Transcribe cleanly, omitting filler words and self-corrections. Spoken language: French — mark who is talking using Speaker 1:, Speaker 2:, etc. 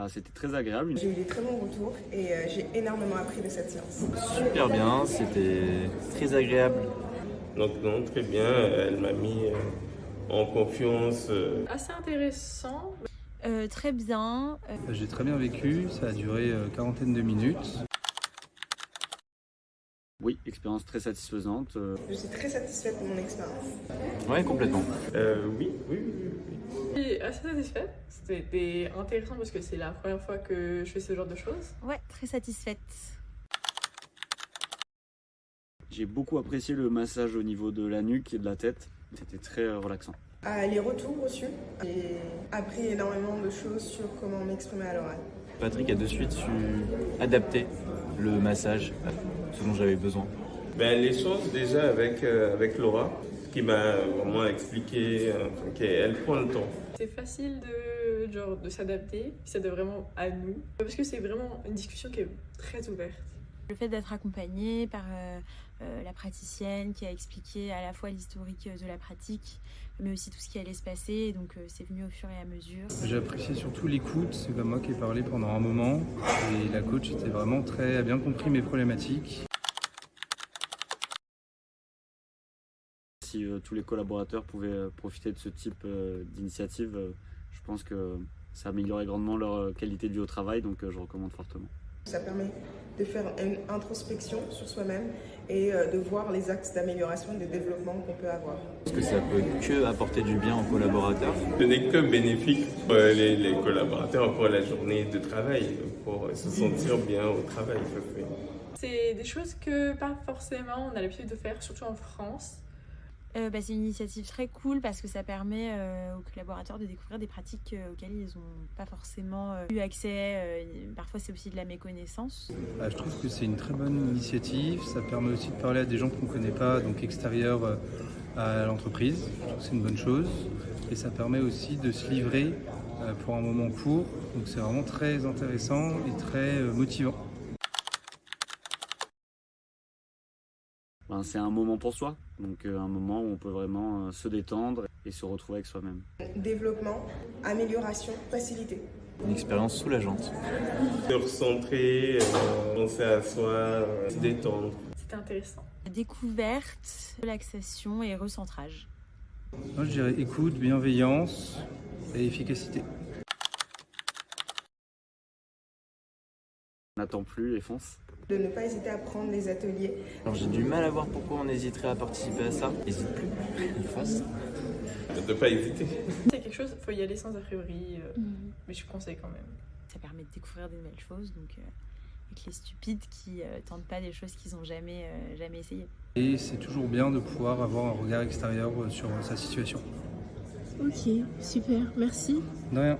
Speaker 1: C'était très agréable.
Speaker 2: J'ai eu des très bons retours et j'ai énormément appris de cette séance.
Speaker 3: Super bien, c'était très agréable.
Speaker 4: Donc non, très bien, elle m'a mis en confiance.
Speaker 5: Assez intéressant.
Speaker 6: Très bien.
Speaker 7: J'ai très bien vécu, ça a duré quarantaine de minutes.
Speaker 1: Oui, expérience très satisfaisante.
Speaker 2: Je suis très satisfaite de mon expérience.
Speaker 3: Ouais, complètement.
Speaker 4: Oui.
Speaker 5: Je suis assez satisfaite. C'était intéressant parce que c'est la première fois que je fais ce genre de choses.
Speaker 6: Ouais, très satisfaite.
Speaker 1: J'ai beaucoup apprécié le massage au niveau de la nuque et de la tête. C'était très relaxant.
Speaker 2: Les retours reçus, j'ai appris énormément de choses sur comment m'exprimer à l'oral.
Speaker 3: Patrick a de suite su adapter le massage à ce dont j'avais besoin.
Speaker 4: L'échange déjà avec Laura, qui m'a vraiment expliqué qu'elle prend le temps.
Speaker 5: C'est facile de s'adapter, il s'adapte vraiment à nous. Parce que c'est vraiment une discussion qui est très ouverte.
Speaker 6: Le fait d'être accompagné par la praticienne qui a expliqué à la fois l'historique de la pratique, mais aussi tout ce qui allait se passer, donc c'est venu au fur et à mesure.
Speaker 7: J'ai apprécié surtout l'écoute, c'est pas moi qui ai parlé pendant un moment, et la coach était vraiment a bien compris mes problématiques.
Speaker 1: Si tous les collaborateurs pouvaient profiter de ce type d'initiative, je pense que ça améliorerait grandement leur qualité de vie au travail, donc je recommande fortement.
Speaker 2: Ça permet de faire une introspection sur soi-même et de voir les axes d'amélioration et de développement qu'on peut avoir.
Speaker 3: Parce que ça peut que apporter du bien aux collaborateurs.
Speaker 4: Ce n'est que bénéfique pour les collaborateurs pour la journée de travail, pour se sentir bien au travail.
Speaker 5: C'est des choses que pas forcément on a l'habitude de faire, surtout en France.
Speaker 6: C'est une initiative très cool parce que ça permet aux collaborateurs de découvrir des pratiques auxquelles ils n'ont pas forcément eu accès. Parfois, c'est aussi de la méconnaissance.
Speaker 7: Je trouve que c'est une très bonne initiative. Ça permet aussi de parler à des gens qu'on ne connaît pas, donc extérieurs à l'entreprise. Je trouve que c'est une bonne chose. Et ça permet aussi de se livrer pour un moment court. Donc c'est vraiment très intéressant et très motivant.
Speaker 1: C'est un moment pour soi, donc un moment où on peut vraiment se détendre et se retrouver avec soi-même.
Speaker 2: Développement, amélioration, facilité.
Speaker 3: Une expérience soulageante.
Speaker 4: Se recentrer, penser à soi, se détendre.
Speaker 5: C'était intéressant.
Speaker 6: Découverte, relaxation et recentrage.
Speaker 7: Moi je dirais écoute, bienveillance et efficacité.
Speaker 1: On n'attend plus et fonce.
Speaker 2: De ne pas hésiter à prendre les ateliers.
Speaker 3: Alors j'ai du mal à voir pourquoi on hésiterait à participer à ça. N'hésite plus, fonce.
Speaker 4: De ne pas hésiter.
Speaker 5: C'est quelque chose, il faut y aller sans a priori, mais je conseille quand même.
Speaker 6: Ça permet de découvrir de nouvelles choses, donc avec les stupides qui tentent pas des choses qu'ils n'ont jamais essayé.
Speaker 7: Et c'est toujours bien de pouvoir avoir un regard extérieur sur sa situation.
Speaker 8: Ok, super, merci.
Speaker 7: De rien.